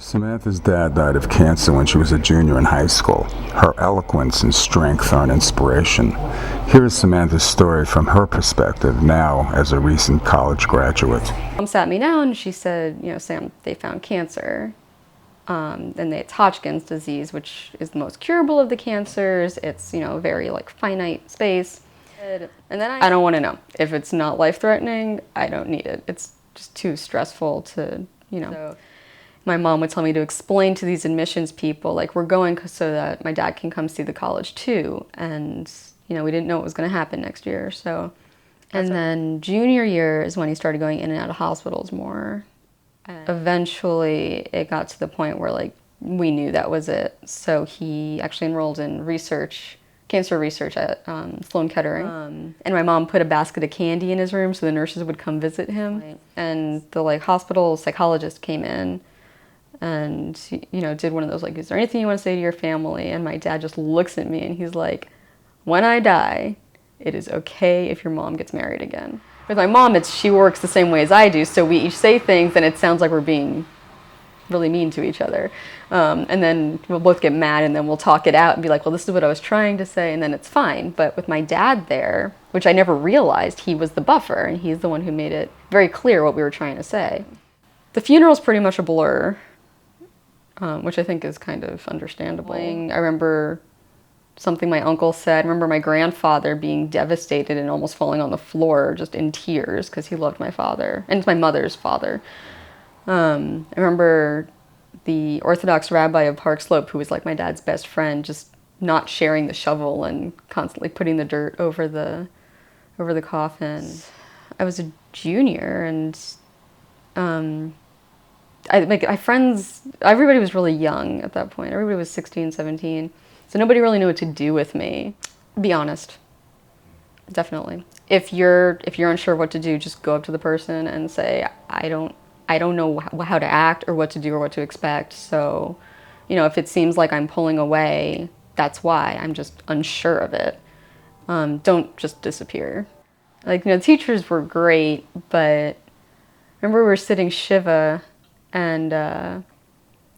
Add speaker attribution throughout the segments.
Speaker 1: Samantha's dad died of cancer when she was a junior in high school. Her eloquence and strength are an inspiration. Here is Samantha's story from her perspective now as a recent college graduate.
Speaker 2: Mom sat me down and she said, Sam, they found cancer. And it's Hodgkin's disease, which is the most curable of the cancers. It's, very finite space. And then I don't want to know. If it's not life-threatening, I don't need it. It's just too stressful to, So my mom would tell me to explain to these admissions people, we're going so that my dad can come see the college too. And, we didn't know what was going to happen next year. So, and then junior year is when he started going in and out of hospitals more. And eventually it got to the point where we knew that was it. So he actually enrolled in cancer research at Sloan Kettering. And my mom put a basket of candy in his room so the nurses would come visit him. Right. And the hospital psychologist came in and, did one of those, is there anything you want to say to your family? And my dad just looks at me and he's like, when I die, it is okay if your mom gets married again. With my mom, she works the same way as I do, so we each say things and it sounds like we're being really mean to each other. And then we'll both get mad and then we'll talk it out and be like, well, this is what I was trying to say, and then it's fine. But with my dad there, which I never realized, he was the buffer and he's the one who made it very clear what we were trying to say. The funeral's pretty much a blur, which I think is kind of understandable. I remember something my uncle said. I remember my grandfather being devastated and almost falling on the floor just in tears because he loved my father, and it's my mother's father. I remember the Orthodox rabbi of Park Slope, who was my dad's best friend, just not sharing the shovel and constantly putting the dirt over the coffin. I was a junior and my friends, everybody was really young at that point. Everybody was 16, 17. So nobody really knew what to do with me. Be honest. Definitely. If you're unsure what to do, just go up to the person and say, I don't know how to act or what to do or what to expect. So, if it seems like I'm pulling away, that's why. I'm just unsure of it. Don't just disappear. Teachers were great, but I remember we were sitting Shiva and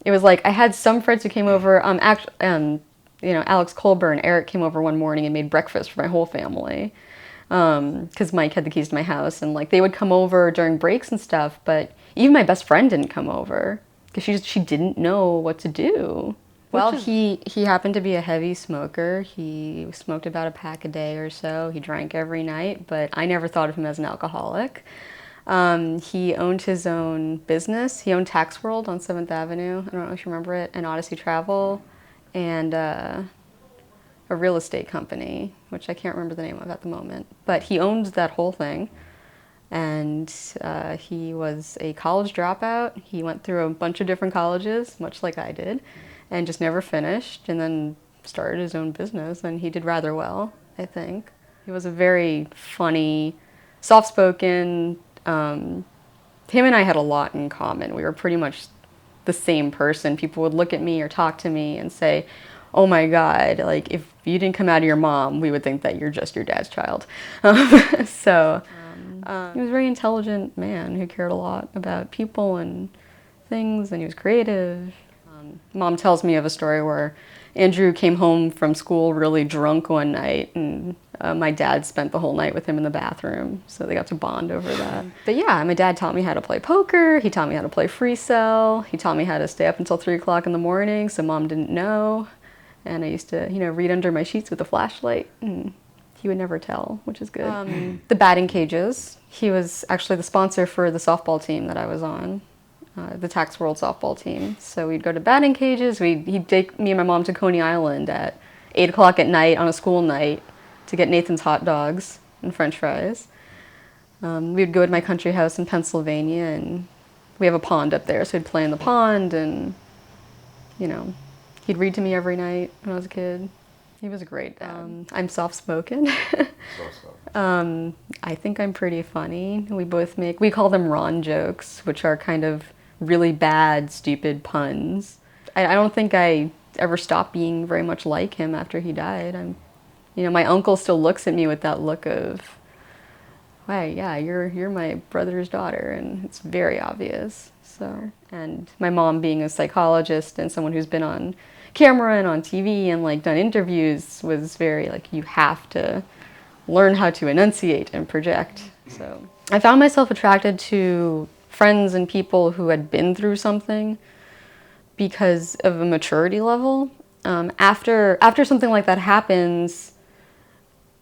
Speaker 2: it was I had some friends who came over. Alex Colbert and Eric came over one morning and made breakfast for my whole family. Because Mike had the keys to my house, and they would come over during breaks and stuff, but even my best friend didn't come over because she didn't know what to do. Well, he happened to be a heavy smoker. He smoked about a pack a day or so. He drank every night, but I never thought of him as an alcoholic. He owned his own business. He owned Tax World on 7th Avenue. I don't know if you remember it, and Odyssey Travel, and a real estate company, which I can't remember the name of at the moment. But he owned that whole thing, and he was a college dropout. He went through a bunch of different colleges, much like I did, and just never finished, and then started his own business, and he did rather well, I think. He was a very funny, soft-spoken. Him and I had a lot in common. We were pretty much the same person. People would look at me or talk to me and say, oh my God, if you didn't come out of your mom, we would think that you're just your dad's child. He was a very intelligent man who cared a lot about people and things, and he was creative. Mom tells me of a story where Andrew came home from school really drunk one night, and my dad spent the whole night with him in the bathroom, so they got to bond over that. But yeah, my dad taught me how to play poker, he taught me how to play free cell, he taught me how to stay up until 3 o'clock in the morning so Mom didn't know. And I used to, read under my sheets with a flashlight, and he would never tell, which is good. The batting cages. He was actually the sponsor for the softball team that I was on, the Tax World softball team. So we'd go to batting cages. He'd take me and my mom to Coney Island at 8 o'clock at night on a school night to get Nathan's hot dogs and French fries. We'd go to my country house in Pennsylvania, and we have a pond up there, so we'd play in the pond, and, he'd read to me every night when I was a kid. He was a great dad. I'm soft-spoken. I think I'm pretty funny. We call them Ron jokes, which are kind of really bad, stupid puns. I don't think I ever stopped being very much like him after he died. My uncle still looks at me with that look of, wow, yeah, you're my brother's daughter, and it's very obvious. So, and my mom being a psychologist and someone who's been on camera and on TV and like done interviews was very like, you have to learn how to enunciate and project. So I found myself attracted to friends and people who had been through something because of a maturity level. After something like that happens,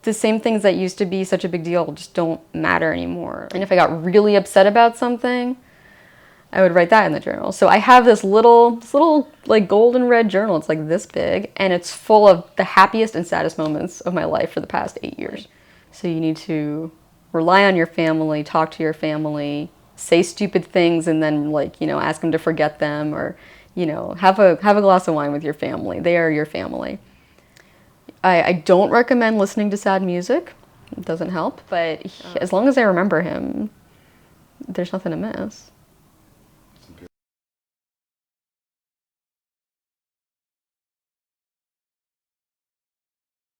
Speaker 2: the same things that used to be such a big deal just don't matter anymore. And if I got really upset about something, I would write that in the journal. So I have this little like golden red journal. It's like this big, and it's full of the happiest and saddest moments of my life for the past 8 years. So you need to rely on your family, talk to your family, say stupid things, and then like, you know, ask them to forget them, or, you know, have a glass of wine with your family. They are your family. I don't recommend listening to sad music. It doesn't help, but as long as I remember him, there's nothing to miss.